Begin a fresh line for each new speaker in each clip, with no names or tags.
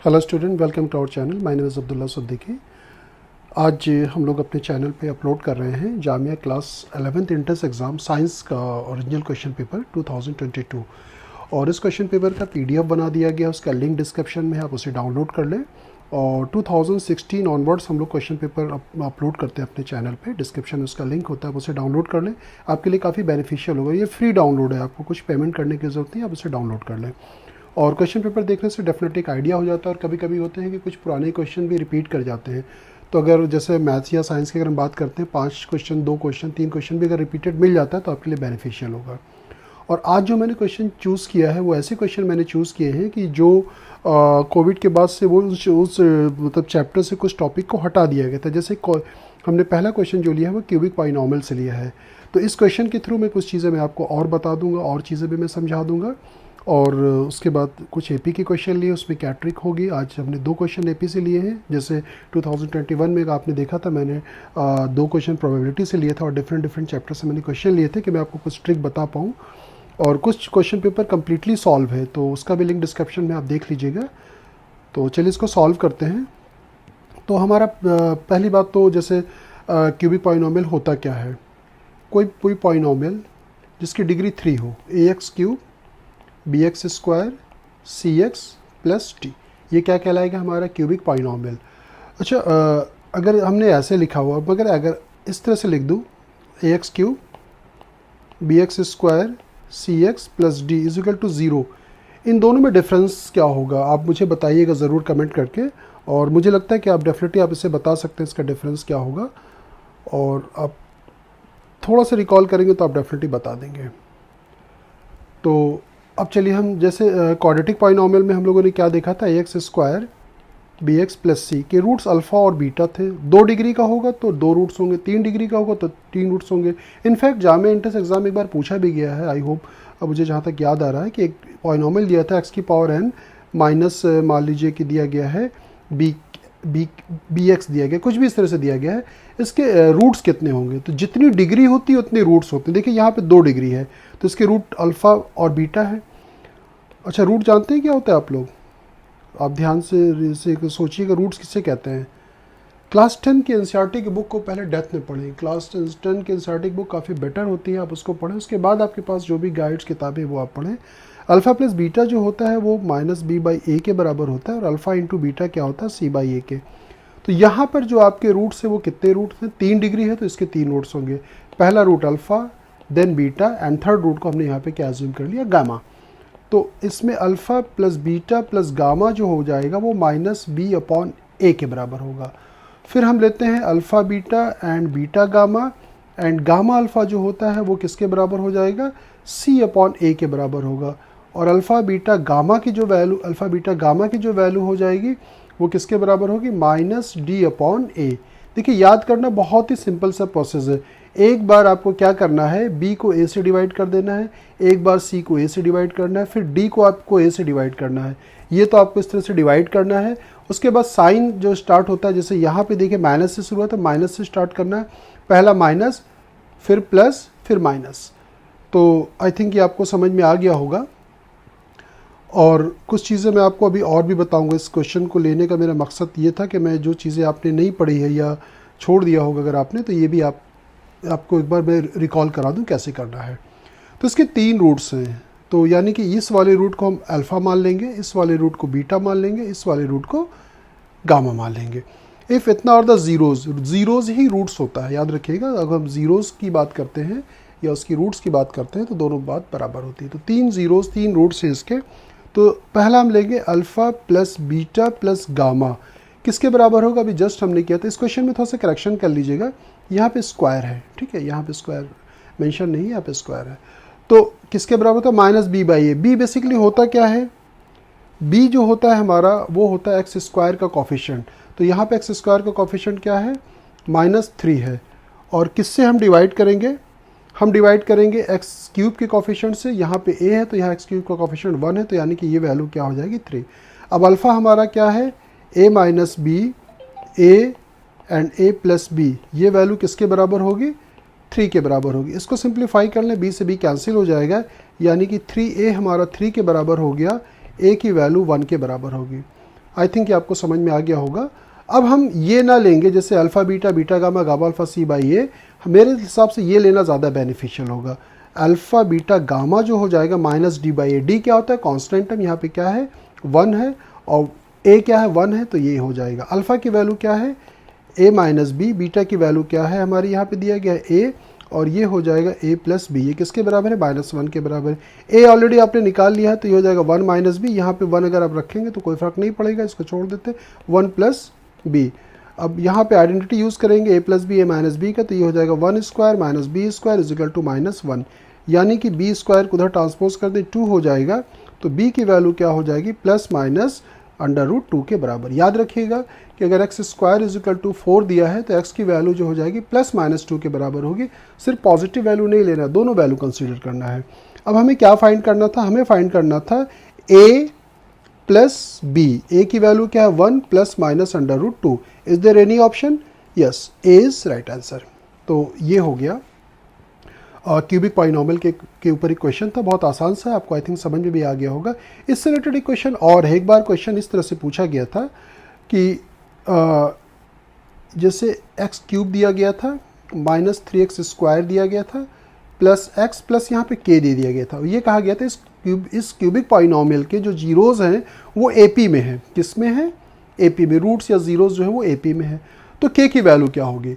Hello student, welcome to our channel. My name is Abdullah Siddiqui. आज हम लोग अपने चैनल पे अपलोड कर रहे हैं Jamia class 11th entrance exam science का ओरिजिनल क्वेश्चन पेपर 2022। और इस क्वेश्चन पेपर का पीडीएफ बना दिया गया, उसका लिंक डिस्क्रिप्शन में है, आप उसे डाउनलोड कर लें। और 2016 ऑनवर्ड्स हम लोग क्वेश्चन पेपर अपलोड करते हैं अपने चैनल पे। डिस्क्रिप्शन में उसका लिंक होता है, आप उसे डाउनलोड कर लें। आपके लिए काफ़ी बेनिफिशियल होगा। ये फ्री डाउनलोड है, आपको कुछ पेमेंट करने की ज़रूरत नहीं है, आप उसे डाउनलोड कर लें। और क्वेश्चन पेपर देखने से डेफिनेटली एक आइडिया हो जाता है। और कभी कभी होते हैं कि कुछ पुराने क्वेश्चन भी रिपीट कर जाते हैं। तो अगर जैसे मैथ्स या साइंस की अगर हम बात करते हैं, 5 क्वेश्चन, 2 क्वेश्चन, 3 क्वेश्चन भी अगर रिपीटेड मिल जाता है तो आपके लिए बेनिफिशियल होगा। और आज जो मैंने क्वेश्चन चूज़ किया है वो ऐसे क्वेश्चन मैंने चूज़ किए हैं कि जो कोविड के बाद से वो उस मतलब चैप्टर से कुछ टॉपिक को हटा दिया गया था। जैसे हमने पहला क्वेश्चन जो लिया है वो क्यूबिक पॉलिनॉमियल से लिया है। तो इस क्वेश्चन के थ्रू मैं कुछ चीज़ें मैं आपको और बता दूंगा, और चीज़ें भी मैं समझा दूंगा। और उसके बाद कुछ एपी के क्वेश्चन लिए, उसमें क्या ट्रिक होगी। आज हमने 2 क्वेश्चन एपी से लिए हैं। जैसे 2021 में आपने देखा था, मैंने 2 क्वेश्चन प्रोबेबिलिटी से लिए था और डिफरेंट चैप्टर से मैंने क्वेश्चन लिए थे कि मैं आपको कुछ ट्रिक बता पाऊँ। और कुछ क्वेश्चन पेपर कम्प्लीटली सॉल्व है, तो उसका भी लिंक डिस्क्रिप्शन में आप देख लीजिएगा। तो चलिए इसको सॉल्व करते हैं। तो हमारा पहली बात तो जैसे क्यूबिक पॉलिनॉमियल होता क्या है। कोई पॉलिनॉमियल जिसकी डिग्री 3 हो, ax³ bx² cx plus D, ये क्या कहलाएगा हमारा क्यूबिक पॉलिनॉमियल। अच्छा, अगर हमने ऐसे लिखा हुआ, मगर अगर इस तरह से लिख दूँ ax³ bx² cx plus D is equal to 0, इन दोनों में डिफरेंस क्या होगा आप मुझे बताइएगा ज़रूर कमेंट करके। और मुझे लगता है कि आप डेफिनेटली आप इसे बता सकते हैं इसका डिफरेंस क्या होगा। और आप थोड़ा सा रिकॉल करेंगे तो आप डेफिनेटली बता देंगे। तो अब चलिए हम जैसे क्वाड्रेटिक पॉलिनॉमियल में हम लोगों ने क्या देखा था, ax² bx प्लस सी के रूट्स अल्फ़ा और बीटा थे। 2 डिग्री का होगा तो 2 रूट्स होंगे, 3 डिग्री का होगा तो 3 रूट्स होंगे। इनफैक्ट जामिया एंट्रेंस एग्जाम एक बार पूछा भी गया है, आई होप अब मुझे जहाँ तक याद आ रहा है कि एक पॉलिनॉमियल दिया था x⁻n माइनस मान लीजिए कि दिया गया है bx दिया गया, कुछ भी इस तरह से दिया गया है। इसके रूट्स कितने होंगे, तो जितनी डिग्री होती है उतने रूट्स होते हैं। देखिए यहाँ पे 2 डिग्री है तो इसके रूट अल्फ़ा और बीटा है। अच्छा, रूट जानते हैं क्या होता है आप लोग? आप ध्यान से सोचिएगा, रूट्स किससे कहते हैं। क्लास 10 की एनसीईआरटी की बुक को पहले डेप्थ में पढ़ें। क्लास 10 की एनसीईआरटी की बुक काफ़ी बेटर होती है, आप उसको पढ़ें। उसके बाद आपके पास जो भी गाइड्स किताबें वो आप पढ़ें। अल्फ़ा प्लस बीटा जो होता है वो -b/a के बराबर होता है, और अल्फ़ा इंटू बीटा क्या होता है, c/a के। तो यहाँ पर जो आपके रूट्स है वो कितने रूट्स हैं, 3 डिग्री है तो इसके 3 रूट्स होंगे। पहला root alpha, then beta, and third root को हमने यहाँ पे क्या अज्यूम कर लिया, गामा। तो इसमें alpha plus beta plus gamma जो हो जाएगा वो -b/a के बराबर होगा। फिर हम लेते हैं alpha beta and beta gamma, and gamma alpha जो होता है वो किसके बराबर हो जाएगा, c/a के बराबर होगा। और अल्फ़ा बीटा गामा की जो वैल्यू हो जाएगी वो किसके बराबर होगी, -d/a। देखिए, याद करना बहुत ही सिंपल सा प्रोसेस है। एक बार आपको क्या करना है, b को a से डिवाइड कर देना है, एक बार c को a से डिवाइड करना है, फिर d को आपको a से डिवाइड करना है। ये तो आपको इस तरह से डिवाइड करना है। उसके बाद साइन जो स्टार्ट होता है, जैसे यहाँ पे देखिए माइनस से शुरू होता है, माइनस से स्टार्ट करना है। पहला माइनस, फिर प्लस, फिर माइनस। तो आई थिंक ये आपको समझ में आ गया होगा। और कुछ चीज़ें मैं आपको अभी और भी बताऊंगा। इस क्वेश्चन को लेने का मेरा मकसद ये था कि मैं जो चीज़ें आपने नहीं पढ़ी है या छोड़ दिया होगा अगर आपने, तो ये भी आपको एक बार मैं रिकॉल करा दूं कैसे करना है। तो इसके 3 रूट्स हैं, तो यानी कि इस वाले रूट को हम अल्फ़ा मान लेंगे, इस वाले रूट को बीटा मान लेंगे, इस वाले रूट को गामा मान लेंगे। इफ़ इतना और द ज़ीरोज़ ही रूट्स होता है, याद रखिएगा। अगर हम ज़ीरोज़ की बात करते हैं या उसकी रूट्स की बात करते हैं तो दोनों बात बराबर होती है। तो 3 ज़ीरोज़, 3 रूट्स हैं इसके। तो पहला हम लेंगे alpha plus beta plus gamma, किसके बराबर होगा, अभी जस्ट हमने किया था। इस क्वेश्चन में थोड़ा सा करेक्शन कर लीजिएगा, यहाँ पे स्क्वायर है, ठीक है, यहाँ पे स्क्वायर मेंशन नहीं है, यहाँ पे स्क्वायर है। तो किसके बराबर होता है, -b/a। b बेसिकली होता क्या है, b जो होता है हमारा वो होता है x² का कॉफिशिएंट। तो यहाँ पे x² का कॉफिशिएंट क्या है, -3 है। और किससे हम डिवाइड करेंगे, हम डिवाइड करेंगे x³ के कॉफिशिएंट से। यहाँ पे a है तो यहाँ x³ का कॉफिशिएंट 1 है, तो यानी कि ये वैल्यू क्या हो जाएगी, 3। अब अल्फ़ा हमारा क्या है, a - b, a and a plus b, ये वैल्यू किसके बराबर होगी, 3 के बराबर होगी। इसको सिंप्लीफाई कर लें, b से b कैंसिल हो जाएगा, यानी कि 3a हमारा 3 के बराबर हो गया, a की वैल्यू 1 के बराबर होगी। आई थिंक ये आपको समझ में आ गया होगा। अब हम ये ना लेंगे जैसे alpha beta, beta gamma, gamma alpha c by a, मेरे हिसाब से ये लेना ज़्यादा बेनिफिशियल होगा। अल्फ़ा बीटा गामा जो हो जाएगा minus D by A, D क्या होता है कांस्टेंट टर्म, यहाँ पे क्या है 1 है और ए क्या है 1 है, तो ये हो जाएगा। अल्फ़ा की वैल्यू क्या है ए माइनस बी, बीटा की वैल्यू क्या है हमारी यहाँ पे दिया गया है ए, और ये हो जाएगा ए प्लस बी। ये किसके बराबर है -1 के बराबर है। ए ऑलरेडी आपने निकाल लिया है तो ये हो जाएगा 1 माइनस बी, यहाँ पे 1 अगर आप रखेंगे तो कोई फ़र्क नहीं पड़ेगा, इसको छोड़ देते 1 प्लस बी। अब यहाँ पे आइडेंटिटी यूज़ करेंगे A plus B A minus B का, तो ये हो जाएगा 1 square minus B square is equal to -1, यानी कि बी स्क्वायर को उधर ट्रांसपोज कर दें 2 हो जाएगा, तो बी की वैल्यू क्या हो जाएगी प्लस माइनस √2 के बराबर। याद रखिएगा कि अगर X square is equal to 4 दिया है तो एक्स की वैल्यू जो हो जाएगी प्लस -2 के बराबर होगी। सिर्फ पॉजिटिव वैल्यू नहीं लेना, दोनों वैल्यू कंसीडर करना है। अब हमें क्या फाइंड करना था, हमें फाइंड करना था a प्लस बी। ए की वैल्यू क्या है 1 plus minus √2। Is there any option? Yes, A is right answer. तो ये हो गया क्यूबिक पॉलिनोमियल के ऊपर एक क्वेश्चन था, बहुत आसान सा, आपको आई थिंक समझ में भी आ गया होगा। इससे रिलेटेड एक क्वेश्चन और है। एक बार क्वेश्चन इस तरह से पूछा गया था कि जैसे एक्स क्यूब दिया गया था, -3x स्क्वायर दिया गया था, प्लस एक्स प्लस यहाँ पे के दे दिया गया था। ये कहा गया था इस क्यूबिक पॉलिनोमियल के जो जीरोज़ हैं वो एपी में है। किस में है? एपी में। रूट्स या जीरोज़ जो है वो एपी में है। तो के की वैल्यू क्या होगी?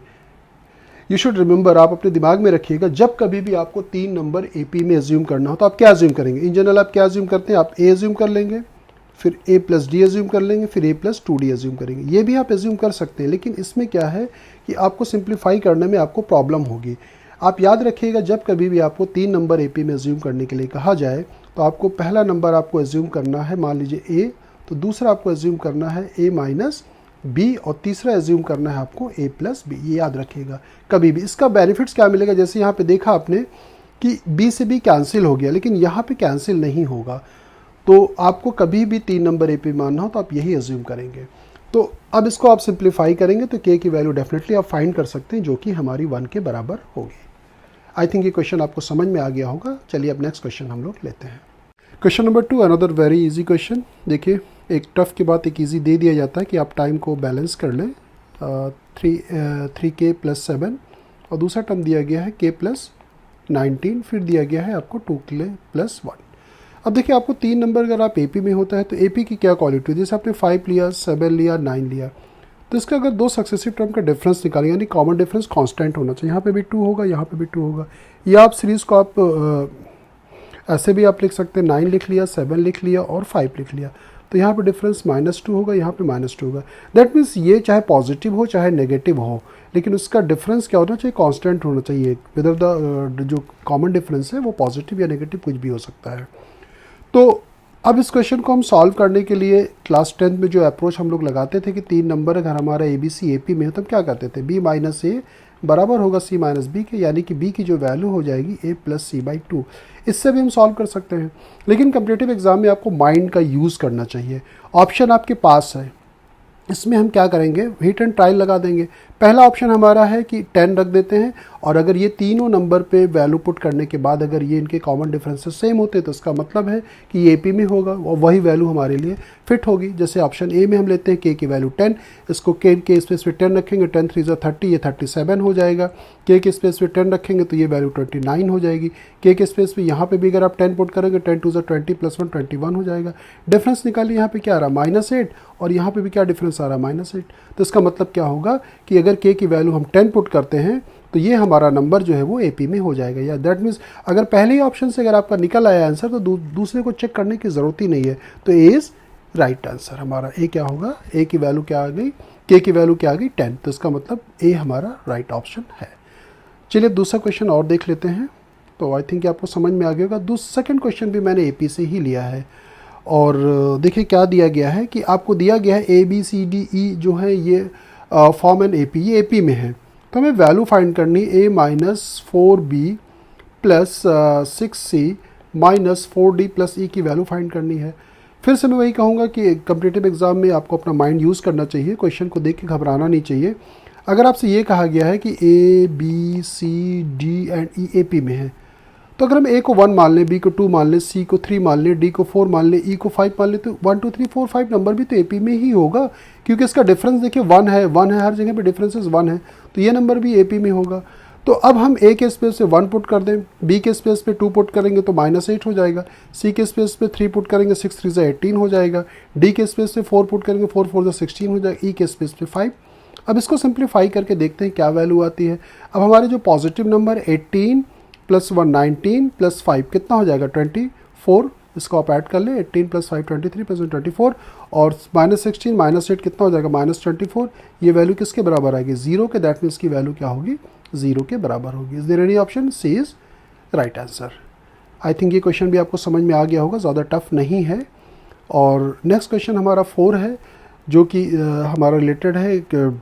यू शुड रिमेंबर, आप अपने दिमाग में रखिएगा, जब कभी भी आपको 3 नंबर एपी में एज्यूम करना हो तो आप क्या एज्यूम करेंगे? इन जनरल आप क्या एज्यूम करते हैं? आप ए एज्यूम कर लेंगे, फिर ए प्लस डी एज्यूम कर लेंगे, फिर ए प्लस 2d एज्यूम करेंगे। ये भी आप एज्यूम कर सकते हैं, लेकिन इसमें क्या है कि आपको सिंप्लीफाई करने में आपको प्रॉब्लम होगी। आप याद रखिएगा, जब कभी भी आपको 3 नंबर एपी में एज्यूम करने के लिए कहा जाए तो आपको पहला नंबर आपको एज्यूम करना है, मान लीजिए ए, तो दूसरा आपको एज्यूम करना है ए माइनस बी, और तीसरा एज्यूम करना है आपको ए प्लस बी। ये याद रखिएगा कभी भी। इसका बेनिफिट्स क्या मिलेगा, जैसे यहाँ पे देखा आपने कि बी से बी कैंसिल हो गया, लेकिन यहाँ पे कैंसिल नहीं होगा। तो आपको कभी भी 3 नंबर एपी मानना हो तो आप यही एज्यूम करेंगे। तो अब इसको आप सिंप्लीफाई करेंगे तो के की वैल्यू डेफिनेटली आप फाइंड कर सकते हैं, जो कि हमारी 1 के बराबर होगी। आई थिंक ये क्वेश्चन आपको समझ में आ गया होगा। चलिए अब नेक्स्ट क्वेश्चन हम लोग लेते हैं। Question number 2, another very easy question. देखिए, एक टफ के बाद एक इजी दे दिया जाता है कि आप टाइम को बैलेंस कर लें। 3k प्लस 7 और दूसरा टर्म दिया गया है k प्लस 19, फिर दिया गया है आपको 2k प्लस 1। अब देखिए, आपको 3 नंबर अगर आप एपी में होता है तो एपी की क्या क्वालिटी है? जैसे आपने 5 लिया, 7 लिया, 9 लिया, तो इसका अगर 2 सक्सेसिव टर्म का डिफरेंस निकालें, यानी कॉमन डिफरेंस कांस्टेंट होना चाहिए। यहाँ पे भी 2 होगा, यहाँ पे भी 2 होगा। या आप सीरीज़ को आप ऐसे भी आप लिख सकते हैं, 9 लिख लिया, 7 लिख लिया और 5 लिख लिया, तो यहाँ पे डिफरेंस -2 होगा, यहाँ पे -2 होगा। दैट मीन्स ये चाहे पॉजिटिव हो चाहे नेगेटिव हो, लेकिन उसका डिफरेंस क्या होना चाहिए? कांस्टेंट होना चाहिए। वेदर द जो कॉमन डिफरेंस है वो पॉजिटिव या नेगेटिव कुछ भी हो सकता है। तो अब इस क्वेश्चन को हम सॉल्व करने के लिए क्लास 10th में जो अप्रोच हम लोग लगाते थे कि 3 नंबर अगर हमारा ए बी सी ए पी में हो तो हम क्या करते थे? बी माइनस ए बराबर होगा सी माइनस बी के, यानी कि बी की जो वैल्यू हो जाएगी ए प्लस सी बाई 2। इससे भी हम सॉल्व कर सकते हैं, लेकिन कम्पिटिटिव एग्जाम में आपको माइंड का यूज़ करना चाहिए। ऑप्शन आपके पास है, इसमें हम क्या करेंगे? हिट एंड ट्रायल लगा देंगे। पहला ऑप्शन हमारा है कि 10 रख देते हैं, और अगर ये तीनों नंबर पे वैल्यू पुट करने के बाद अगर ये इनके कॉमन डिफरेंसेस सेम होते तो इसका मतलब है कि ये एपी में होगा और वही वैल्यू हमारे लिए फिट होगी। जैसे ऑप्शन ए में हम लेते हैं के की वैल्यू 10, इसको के स्पेस पे 10 रखेंगे, 10 3 30, ये 37 हो जाएगा। के स्पेस पे 10 रखेंगे तो ये वैल्यू 29 हो जाएगी। के स्पेस पे यहाँ पे भी अगर आप 10 पुट करेंगे, 10 2 20 प्लस 1 21 हो जाएगा। डिफरेंस निकालिए, यहाँ पे क्या आ रहा है? -8, और यहाँ पे भी क्या डिफरेंस आ रहा है? -8। तो इसका मतलब क्या होगा कि अगर के की वैल्यू हम 10 पुट करते हैं तो ये हमारा नंबर जो है वो एपी में हो जाएगा। या दैट मीन्स अगर पहले ही ऑप्शन से अगर आपका निकल आया आंसर तो दूसरे को चेक करने की ज़रूरत ही नहीं है। तो ए इज़ राइट आंसर। हमारा ए क्या होगा? ए की वैल्यू क्या आ गई? के की वैल्यू क्या आ गई? 10। तो इसका मतलब ए हमारा राइट ऑप्शन है। चलिए दूसरा क्वेश्चन और देख लेते हैं। तो आई थिंक आपको समझ में आ गया होगा। सेकंड क्वेश्चन भी मैंने एपी से ही लिया है, और देखिए क्या दिया गया है कि आपको दिया गया है ए बी सी डी ई जो है ये फॉर्म एन एपी, ये एपी में है। तो हमें वैल्यू फाइंड करनी है a minus 4b plus 6c minus 4d plus e की वैल्यू फाइंड करनी है। फिर से मैं वही कहूँगा कि कम्पिटिटिव एग्जाम में आपको अपना माइंड यूज़ करना चाहिए, क्वेश्चन को देख के घबराना नहीं चाहिए। अगर आपसे ये कहा गया है कि A B C D and E A P में है, तो अगर हम ए को 1 मान लें, बी को 2 मान लें, सी को 3 मान लें, डी को 4 मान लें, ई को 5 मान लें, तो 1 2 3 4 5 नंबर भी तो एपी में ही होगा, क्योंकि इसका डिफरेंस देखिए 1 है, 1 है, हर जगह पे डिफरेंसेस 1 है, तो ये नंबर भी एपी में होगा। तो अब हम ए के स्पेस पे 1 पुट कर दें, बी के स्पेस पे 2 पुट करेंगे तो -8 हो जाएगा, सी के स्पेस पे 3 पुट करेंगे 6 3 18 हो जाएगा, डी के स्पेस पे 4 पुट करेंगे 4 4 16 हो जाएगा, ई के स्पेस पे 5। अब इसको सिंप्लीफाई करके देखते हैं क्या वैल्यू आती है। अब हमारे जो पॉजिटिव नंबर 18 + 1 19 + 5 कितना हो जाएगा 24, इसको आप ऐड कर लें, 18 + 5 23 + 1 24, और -16 -8 कितना हो जाएगा -24। ये वैल्यू किसके बराबर आएगी 0 के, दैट मीन्स की वैल्यू क्या होगी 0 के बराबर होगी। Is there any option? C is right answer. I think ये क्वेश्चन भी आपको समझ में आ गया होगा, ज़्यादा टफ नहीं है। और नेक्स्ट क्वेश्चन हमारा 4 है, जो कि हमारा रिलेटेड है एक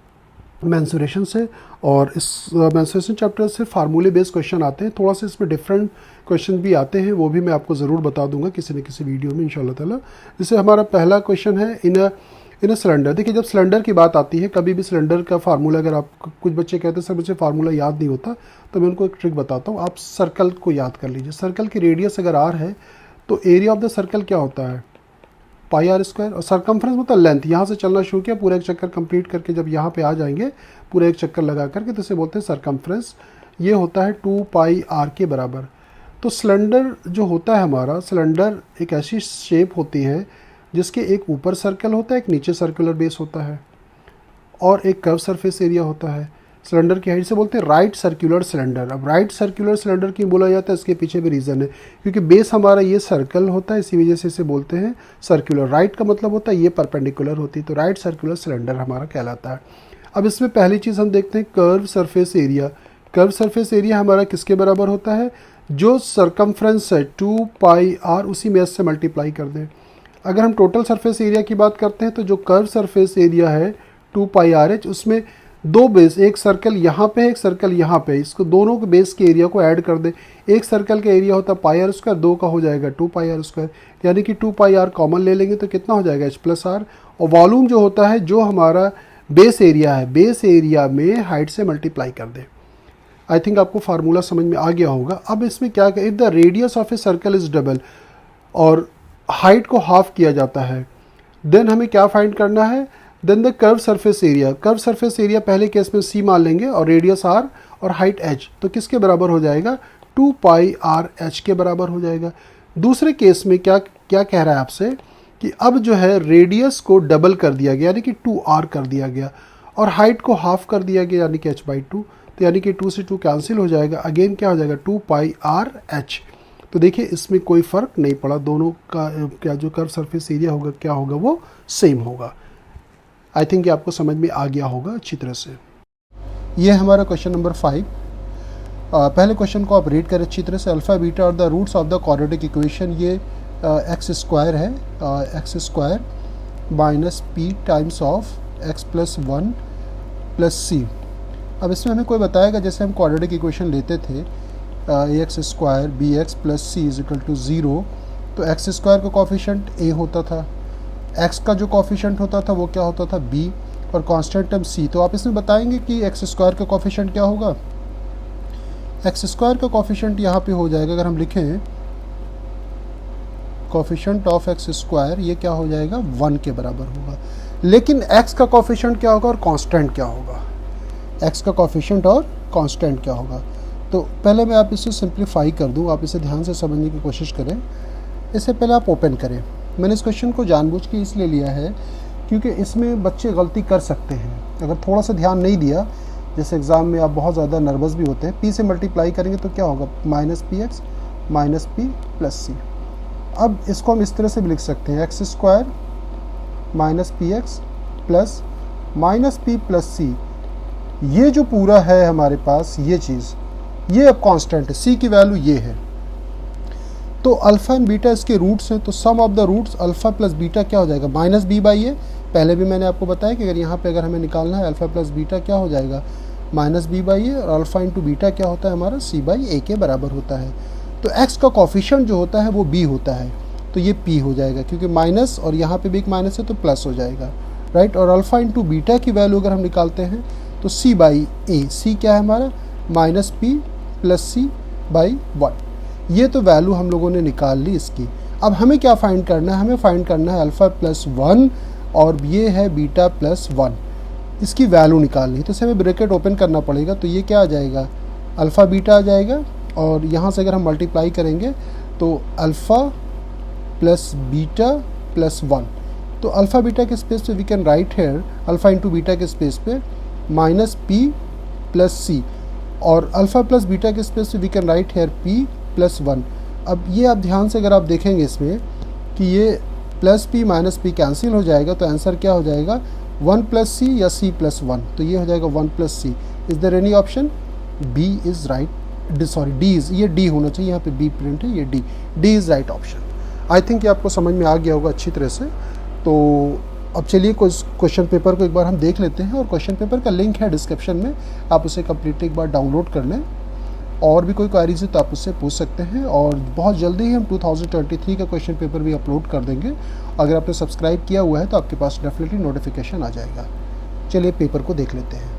मेंसुरेशन से, और इस मेंसुरेशन चैप्टर से फार्मूले बेस्ड क्वेश्चन आते हैं, थोड़ा सा इसमें डिफरेंट क्वेश्चन भी आते हैं, वो भी मैं आपको ज़रूर बता दूंगा किसी न किसी वीडियो में इंशाल्लाह ताला। जैसे हमारा पहला क्वेश्चन है इन अ सिलेंडर। देखिए जब सिलेंडर की बात आती है, कभी भी सिलेंडर का फार्मूला, अगर आप, कुछ बच्चे कहते हैं सर मुझे फार्मूला याद नहीं होता, तो मैं उनको एक ट्रिक बताता हूँ। आप सर्कल को याद कर लीजिए, सर्कल की रेडियस अगर आर है तो एरिया ऑफ द सर्कल क्या होता है πr², और सरकमफ्रेंस मतलब लेंथ। यहाँ से चलना शुरू किया, पूरा एक चक्कर कंप्लीट करके जब यहाँ पे आ जाएंगे पूरा एक चक्कर लगा करके, तो इसे बोलते हैं सरकमफ्रेंस। ये होता है 2πr के बराबर। तो सिलेंडर जो होता है हमारा, सिलेंडर एक ऐसी शेप होती है जिसके एक ऊपर सर्कल होता है, एक नीचे सर्कुलर बेस होता है, और एक कर्व सरफेस एरिया होता है। सिलेंडर की हाइट से बोलते हैं राइट सर्कुलर सिलेंडर। अब राइट सर्कुलर सिलेंडर क्यों बोला जाता है, इसके पीछे भी रीज़न है, क्योंकि बेस हमारा ये सर्कल होता है, इसी वजह से इसे बोलते हैं सर्कुलर। राइट का मतलब होता है ये परपेंडिकुलर होती है, तो राइट सर्कुलर सिलेंडर हमारा कहलाता है। अब इसमें पहली चीज़ हम देखते हैं curve surface area. Curve surface area हमारा किसके बराबर होता है, जो सरकमफ्रेंस है 2πr, उसी में से मल्टीप्लाई कर दें। अगर हम टोटल सरफेस एरिया की बात करते हैं, तो जो कर्व सरफेस एरिया है 2πrh, उसमें दो बेस, एक सर्कल यहाँ पे है, एक सर्कल यहाँ पे है, इसको दोनों के बेस के एरिया को ऐड कर दें। एक सर्कल का एरिया होता है πr², दो का हो जाएगा 2πr², यानी कि 2πr कॉमन ले लेंगे तो कितना हो जाएगा h+r। और वॉल्यूम जो होता है, जो हमारा बेस एरिया है, बेस एरिया में हाइट से मल्टीप्लाई कर दें। आई थिंक आपको फार्मूला समझ में आ गया होगा। अब इसमें क्या, if the radius of a circle is double और हाइट को हाफ किया जाता है, देन हमें क्या फाइंड करना है, then the curve surface area. Curve surface area पहले केस में c मान लेंगे, और रेडियस r और हाइट h, तो किसके बराबर हो जाएगा 2πrh के बराबर हो जाएगा। दूसरे केस में क्या कह रहा है आपसे कि अब जो है रेडियस को डबल कर दिया गया, यानी कि 2r कर दिया गया, और हाइट को हाफ कर दिया गया, यानी कि h/2, तो यानी कि 2 से 2 कैंसिल हो जाएगा। अगेन क्या हो जाएगा 2πrh। तो देखिए इसमें कोई फ़र्क नहीं पड़ा, दोनों का क्या जो कर्व सरफेस एरिया होगा क्या होगा, वो सेम होगा। आई थिंक ये आपको समझ में आ गया होगा अच्छी तरह से। ये हमारा क्वेश्चन नंबर 5। पहले क्वेश्चन को आप रीड करें अच्छी तरह से। Alpha beta are the roots of the quadratic equation. ये x² है, x² - p times of x + 1 + c। अब इसमें हमें कोई बताएगा, जैसे हम क्वाड्रेटिक इक्वेशन लेते थे ax² bx + c = 0, तो x² का कोफिशिएंट a होता था, x का जो कोफिशिएंट होता था वो क्या होता था b, और कांस्टेंट टर्म c। तो आप इसमें बताएंगे कि x² का कोफिशिएंट क्या होगा। x² का कोफिशिएंट यहाँ पे हो जाएगा, अगर हम लिखें कोफिशिएंट ऑफ x², ये क्या हो जाएगा 1 के बराबर होगा। लेकिन x का कोफिशिएंट क्या होगा और कांस्टेंट क्या होगा, x का कोफिशिएंट और कांस्टेंट क्या होगा। तो पहले मैं आप इसे सिंप्लीफाई कर दूँ, आप इसे ध्यान से समझने की कोशिश करें। इससे पहले आप ओपन करें। मैंने इस क्वेश्चन को जानबूझ के इसलिए लिया है क्योंकि इसमें बच्चे गलती कर सकते हैं अगर थोड़ा सा ध्यान नहीं दिया। जैसे एग्ज़ाम में आप बहुत ज़्यादा नर्वस भी होते हैं, p से मल्टीप्लाई करेंगे तो क्या होगा -px - p + c। अब इसको हम इस तरह से भी लिख सकते हैं x² - px plus -p + c। ये जो पूरा है हमारे पास, ये चीज़, ये अब कांस्टेंट है, c की वैल्यू ये है। तो अल्फ़ा एंड बीटा इसके रूट्स हैं, तो sum of the roots alpha plus beta क्या हो जाएगा -b/a। पहले भी मैंने आपको बताया कि अगर यहाँ पे अगर हमें निकालना है अल्फ़ा प्लस बीटा क्या हो जाएगा -b/a, और अल्फ़ा इंटू बीटा क्या होता है हमारा c/a के बराबर होता है। तो x का कोफिशिएंट जो होता है वो b होता है, तो ये p हो जाएगा, क्योंकि माइनस और यहाँ पे भी एक माइनस है तो प्लस हो जाएगा, राइट। और अल्फ़ा इंटू बीटा की वैल्यू अगर हम निकालते हैं तो c/a, c क्या है हमारा -p + c/1। ये तो वैल्यू हम लोगों ने निकाल ली इसकी। अब हमें क्या फाइंड करना है, हमें फाइंड करना है अल्फ़ा प्लस 1 और ये है बीटा प्लस 1, इसकी वैल्यू निकालनी है। तो इसे हमें ब्रैकेट ओपन करना पड़ेगा, तो ये क्या आ जाएगा, अल्फ़ा बीटा आ जाएगा, और यहाँ से अगर हम मल्टीप्लाई करेंगे तो अल्फ़ा प्लस बीटा प्लस 1। तो अल्फ़ा बीटा के स्पेस पे we can write here alpha into beta के स्पेस पे माइनस पी प्लस सी, और अल्फ़ा प्लस बीटा के स्पेस पे we can write here P plus 1। अब ये आप ध्यान से अगर आप देखेंगे इसमें कि ये plus P minus P cancel हो जाएगा, तो आंसर क्या हो जाएगा 1 प्लस सी या सी प्लस 1। तो ये हो जाएगा 1 plus C. Is there any option? B is right, sorry D is, ये डी होना चाहिए, यहाँ पे बी प्रिंट है, ये D is right option. I think ये आपको समझ में आ गया होगा अच्छी तरह से। तो अब चलिए क्वेश्चन पेपर को एक बार हम देख लेते हैं, और क्वेश्चन पेपर का लिंक है डिस्क्रिप्शन में, आप उसे कंप्लीट एक बार डाउनलोड कर लें। और भी कोई क्वेरीज है तो आप उससे पूछ सकते हैं, और बहुत जल्दी ही हम 2023 का क्वेश्चन पेपर भी अपलोड कर देंगे। अगर आपने सब्सक्राइब किया हुआ है तो आपके पास डेफिनेटली नोटिफिकेशन आ जाएगा। चलिए पेपर को देख लेते हैं।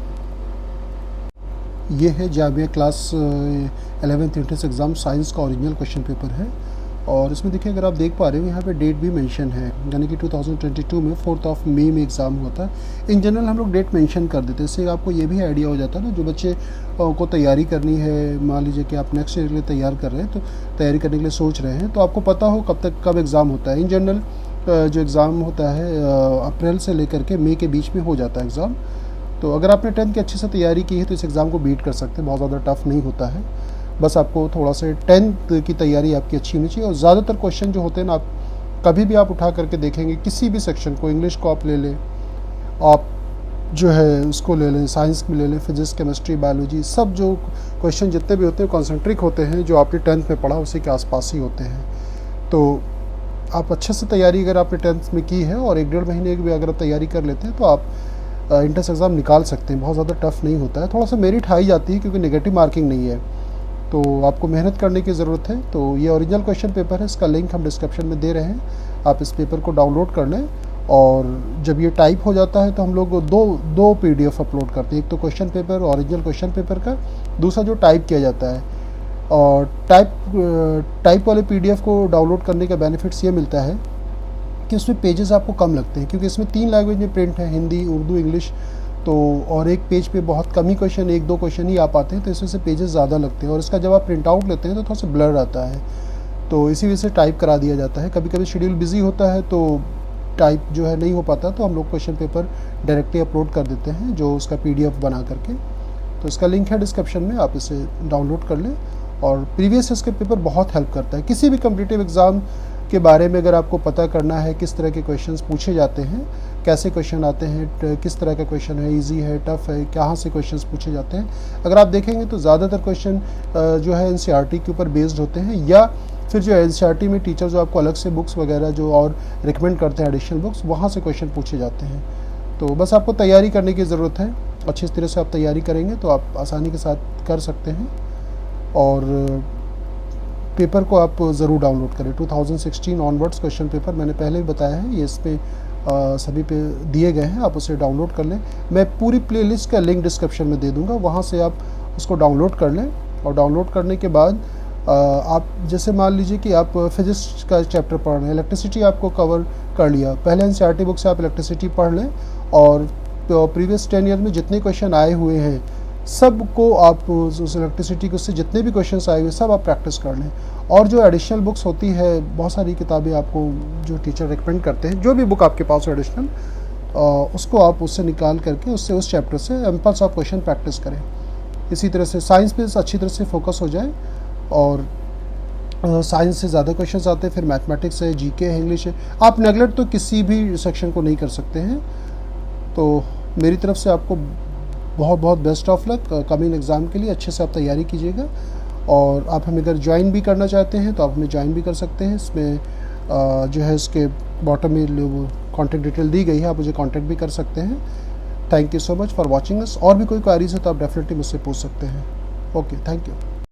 ये है Jamia class 11th entrance exam science का ओरिजिनल क्वेश्चन पेपर है, और इसमें देखिए अगर आप देख पा रहे हो यहाँ पे डेट भी मेंशन है, यानी कि 2022 में 4 मई में एग्ज़ाम हुआ था। इन जनरल हम लोग डेट मेंशन कर देते हैं, इससे आपको ये भी आइडिया हो जाता है ना, जो बच्चे को तैयारी करनी है, मान लीजिए कि आप नेक्स्ट ईयर के लिए तैयार कर रहे हैं, तो तैयारी करने के लिए सोच रहे हैं, तो आपको पता हो कब एग्ज़ाम होता है। इन जनरल जो एग्ज़ाम होता है अप्रैल से लेकर के मई के बीच में हो जाता है एग्ज़ाम। तो अगर आपने 10th की अच्छे से तैयारी की है तो इस एग्ज़ाम को बीट कर सकते हैं, बहुत ज़्यादा टफ नहीं होता है। बस आपको थोड़ा सा 10th की तैयारी आपकी अच्छी होनी चाहिए। और ज़्यादातर क्वेश्चन जो होते हैं ना, आप कभी भी आप उठा करके देखेंगे, किसी भी सेक्शन को, इंग्लिश को आप ले लें, आप जो है उसको ले लें, साइंस में ले लें, फिजिक्स, केमिस्ट्री, बायोलॉजी, सब जो क्वेश्चन जितने भी होते हैं कॉन्सेंट्रिक होते हैं, जो आपने 10th में पढ़ा उसी के आसपास ही होते हैं। तो आप अच्छे से तैयारी अगर आपने 10th में की है और 1-1.5 महीने की भी अगर आप तैयारी कर लेते हैं तो आप इंट्रेंस एग्ज़ाम निकाल सकते हैं। बहुत ज़्यादा टफ नहीं होता है, थोड़ा सा मेरिट हाई जाती है क्योंकि नेगेटिव मार्किंग नहीं है, तो आपको मेहनत करने की ज़रूरत है। तो ये ओरिजिनल क्वेश्चन पेपर है, इसका लिंक हम डिस्क्रिप्शन में दे रहे हैं, आप इस पेपर को डाउनलोड कर लें। और जब ये टाइप हो जाता है तो हम लोग दो PDF अपलोड करते हैं, एक तो question paper original question paper का, दूसरा जो टाइप किया जाता है। और टाइप वाले PDF को डाउनलोड करने का बेनिफिट्स ये मिलता है कि उसमें पेजेस आपको कम लगते हैं, क्योंकि इसमें 3 लैंग्वेज में प्रिंट है, हिंदी, उर्दू, इंग्लिश। तो और एक पेज पे बहुत कम ही क्वेश्चन, 1-2 क्वेश्चन ही आ पाते हैं, तो इसमें से पेजेस ज़्यादा लगते हैं। और इसका जब आप प्रिंट आउट लेते हैं तो थोड़ा सा ब्लर आता है, तो इसी वजह से टाइप करा दिया जाता है। कभी कभी शेड्यूल बिजी होता है तो टाइप जो है नहीं हो पाता, तो हम लोग क्वेश्चन पेपर डायरेक्टली अपलोड कर देते हैं, जो उसका PDF बना करके। तो इसका लिंक है डिस्क्रिप्शन में, आप इसे डाउनलोड कर लें। और प्रीवियस इसके पेपर बहुत हेल्प करता है किसी भी कम्पिटिटिव एग्ज़ाम के बारे में। अगर आपको पता करना है किस तरह के क्वेश्चंस पूछे जाते हैं, कैसे क्वेश्चन आते हैं, किस तरह का क्वेश्चन है, इजी है, टफ है, कहाँ से क्वेश्चंस पूछे जाते हैं, अगर आप देखेंगे तो ज़्यादातर क्वेश्चन जो है NCERT के ऊपर बेस्ड होते हैं, या फिर जो NCERT में टीचर जो आपको अलग से बुक्स वगैरह जो और रिकमेंड करते हैं एडिशनल बुक्स, वहाँ से क्वेश्चन पूछे जाते हैं। तो बस आपको तैयारी करने की ज़रूरत है, अच्छी तरह से आप तैयारी करेंगे तो आप आसानी के साथ कर सकते हैं। और पेपर को आप ज़रूर डाउनलोड करें। 2016 ऑनवर्ड्स क्वेश्चन पेपर मैंने पहले भी बताया है, ये इस पे सभी पे दिए गए हैं, आप उसे डाउनलोड कर लें। मैं पूरी प्लेलिस्ट का लिंक डिस्क्रिप्शन में दे दूंगा, वहाँ से आप उसको डाउनलोड कर लें। और डाउनलोड करने के बाद आप जैसे मान लीजिए कि आप फिजिक्स का चैप्टर पढ़ रहे हैं, इलेक्ट्रिसिटी आपको कवर कर लिया, पहले NCERT बुक से आप इलेक्ट्रिसिटी पढ़ लें, और प्रीवियस 10 ईयर में जितने क्वेश्चन आए हुए हैं सब को आप उस इलेक्ट्रिसिटी के उससे जितने भी क्वेश्चंस आए हुए सब आप प्रैक्टिस कर लें। और जो एडिशनल बुक्स होती है, बहुत सारी किताबें आपको जो टीचर रिकमेंड करते हैं, जो भी बुक आपके पास हो एडिशनल, उसको आप उससे निकाल करके उससे उस चैप्टर से एम्पल्स ऑफ क्वेश्चन प्रैक्टिस करें। इसी तरह से साइंस पे अच्छी तरह से फोकस हो जाए, और साइंस से ज़्यादा क्वेश्चंस आते हैं, फिर मैथमेटिक्स है, GK है, इंग्लिश है। आप नेगलेक्ट तो किसी भी सेक्शन को नहीं कर सकते हैं। तो मेरी तरफ से आपको बहुत बहुत best of luck coming exam के लिए। अच्छे से आप तैयारी कीजिएगा, और आप हमें अगर ज्वाइन भी करना चाहते हैं तो आप हमें ज्वाइन भी कर सकते हैं। इसमें जो है इसके बॉटम में कॉन्टैक्ट डिटेल दी गई है, आप मुझे कॉन्टैक्ट भी कर सकते हैं। Thank you so much for watching us. और भी कोई क्वेरीज है तो आप डेफिनेटली मुझसे पूछ सकते हैं। Okay, thank you.